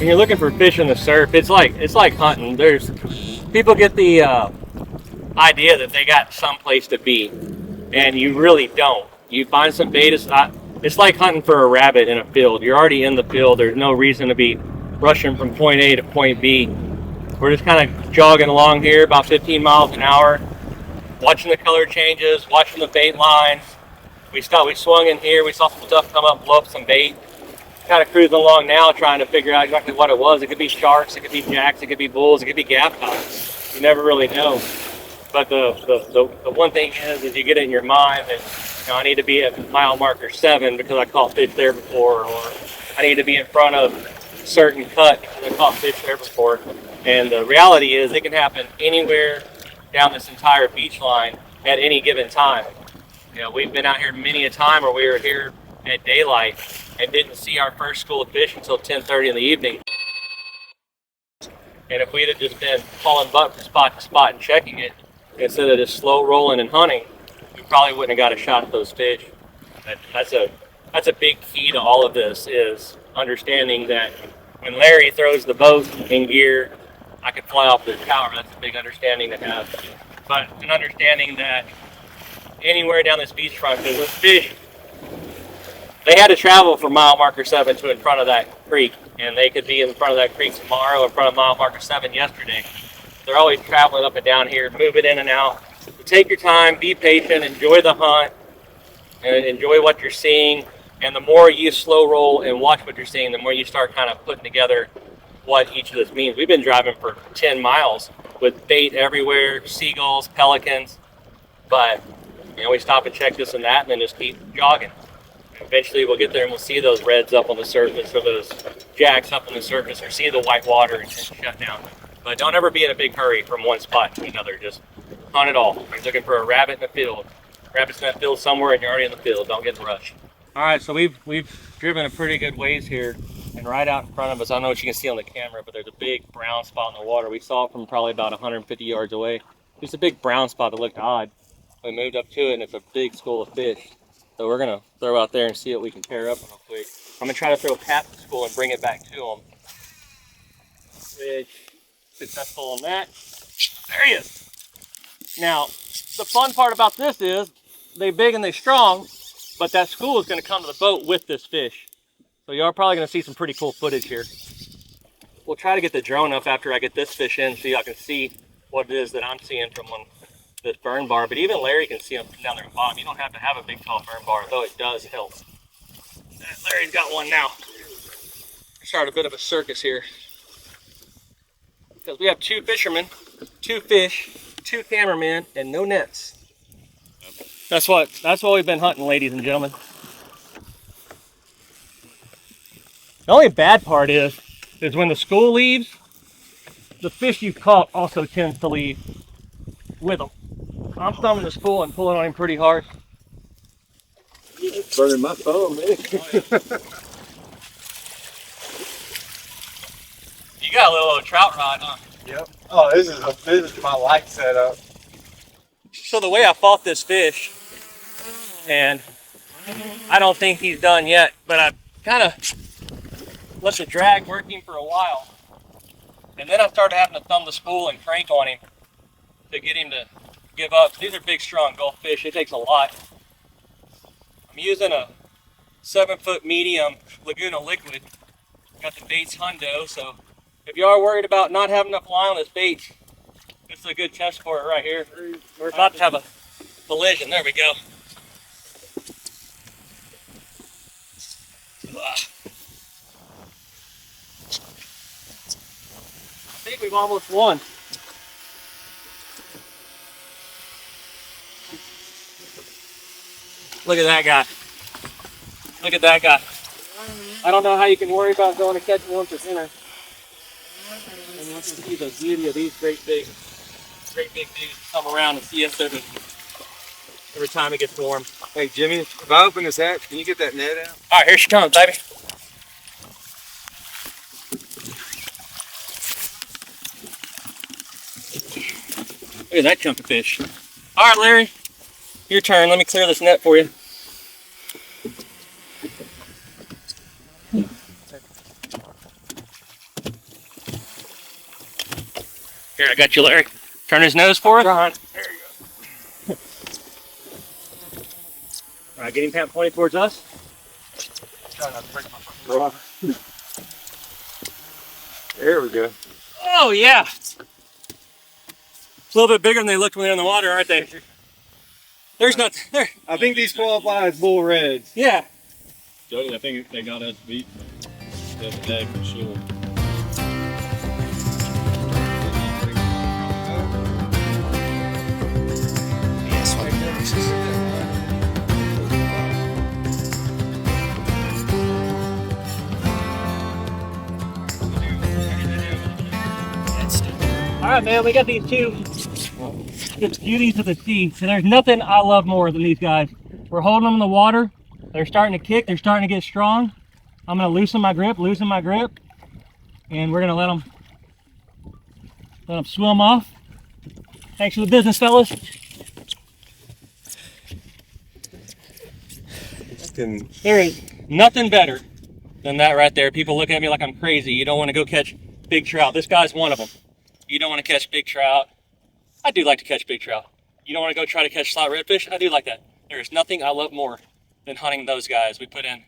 when you're looking for fish in the surf, it's like hunting. There's people get the idea that they got some place to be, and you really don't. You find some bait. It's like hunting for a rabbit in a field. You're already in the field. There's no reason to be rushing from point A to point B. We're just kind of jogging along here, about 15 miles an hour, watching the color changes, watching the bait lines. We swung in here. We saw some stuff come up, blow up some bait. Kind of cruising along now, trying to figure out exactly what it was. It could be sharks, it could be jacks, it could be bulls, it could be gaff tops. You never really know. But the one thing is you get it in your mind that, you know, I need to be at mile marker 7 because I caught fish there before, or I need to be in front of a certain cut because I caught fish there before. And the reality is it can happen anywhere down this entire beach line at any given time. You know, we've been out here many a time where we were here at daylight and didn't see our first school of fish until 10:30 in the evening. And if we'd have just been hauling butt from spot to spot and checking it, instead of just slow rolling and hunting, we probably wouldn't have got a shot at those fish. That's a big key to all of this, is understanding that when Larry throws the boat in gear, I could fly off the tower. That's a big understanding to have. But an understanding that anywhere down this beachfront, because those fish, they had to travel from mile marker 7 to in front of that creek, and they could be in front of that creek tomorrow, in front of mile marker 7 yesterday. They're always traveling up and down here, moving in and out. So take your time, be patient, enjoy the hunt, and enjoy what you're seeing. And the more you slow roll and watch what you're seeing, the more you start kind of putting together what each of this means. We've been driving for 10 miles with bait everywhere, seagulls, pelicans, but you know, we stop and check this and that, and then just keep jogging. Eventually we'll get there and we'll see those reds up on the surface, or those jacks up on the surface, or see the white water and shut down. But don't ever be in a big hurry from one spot to another. Just hunt it all. If you're looking for a rabbit in the field, rabbit's in that field somewhere and you're already in the field. Don't get in a rush. All right, so we've driven a pretty good ways here, and right out in front of us, I don't know what you can see on the camera, but there's a big brown spot in the water. We saw it from probably about 150 yards away. Just a big brown spot that looked odd. We moved up to it, and it's a big school of fish. So we're gonna throw out there and see what we can pair up real quick. I'm gonna try to throw past the school and bring it back to them. Which, successful on that. There he is. Now, the fun part about this is they big and they strong, but that school is gonna come to the boat with this fish. So you are probably gonna see some pretty cool footage here. We'll try to get the drone up after I get this fish in so y'all can see what it is that I'm seeing from this burn bar, but even Larry can see them down there at the bottom. You don't have to have a big tall burn bar, though it does help. Larry's got one now. Start a bit of a circus here, because we have 2 fishermen, 2 fish, 2 cameramen, and no nets. That's what we've been hunting, ladies and gentlemen. The only bad part is when the school leaves, the fish you've caught also tends to leave with them. I'm thumbing the spool and pulling on him pretty hard. It's burning my phone, man. You got a little trout rod, huh? Yep. Oh, this is my light setup. So the way I fought this fish, and I don't think he's done yet, but I kind of let the drag work him for a while, and then I started having to thumb the spool and crank on him to get him to give up. These are big, strong Gulf fish. It takes a lot. I'm using a 7-foot medium Laguna liquid. Got the bait's hundo, so if you are worried about not having enough line on this bait, this is a good test for it right here. We're about to have a collision. There we go. I think we've almost won. Look at that guy. Look at that guy. I don't know how you can worry about going to catch one for dinner. And you can see the beauty of these great big dudes come around and see us every time it gets warm. Hey, Jimmy, if I open this hatch, can you get that net out? All right, here she comes, baby. Look at that chunk of fish. All right, Larry, your turn. Let me clear this net for you. Here, I got you, Larry. Turn his nose for us. Trying. All right, get him pointed towards us. Trying not to break my fucking rod. There we go. Oh, yeah. It's a little bit bigger than they looked when they're in the water, aren't they? There's not there. I think these qualify as bull reds. Yeah. Jody, I think they got us beat the other day for sure. Yes, right there. This is it. All right, man, we got these two just beauties of the sea. And there's nothing I love more than these guys. We're holding them in the water. They're starting to kick. They're starting to get strong. I'm going to loosen my grip, and we're going to let them swim off. Thanks for the business, fellas. There is nothing better than that right there. People look at me like I'm crazy. You don't want to go catch big trout. This guy's one of them. You don't want to catch big trout. I do like to catch big trout. You don't want to go try to catch slot redfish. I do like that. There is nothing I love more than hunting those guys. We put in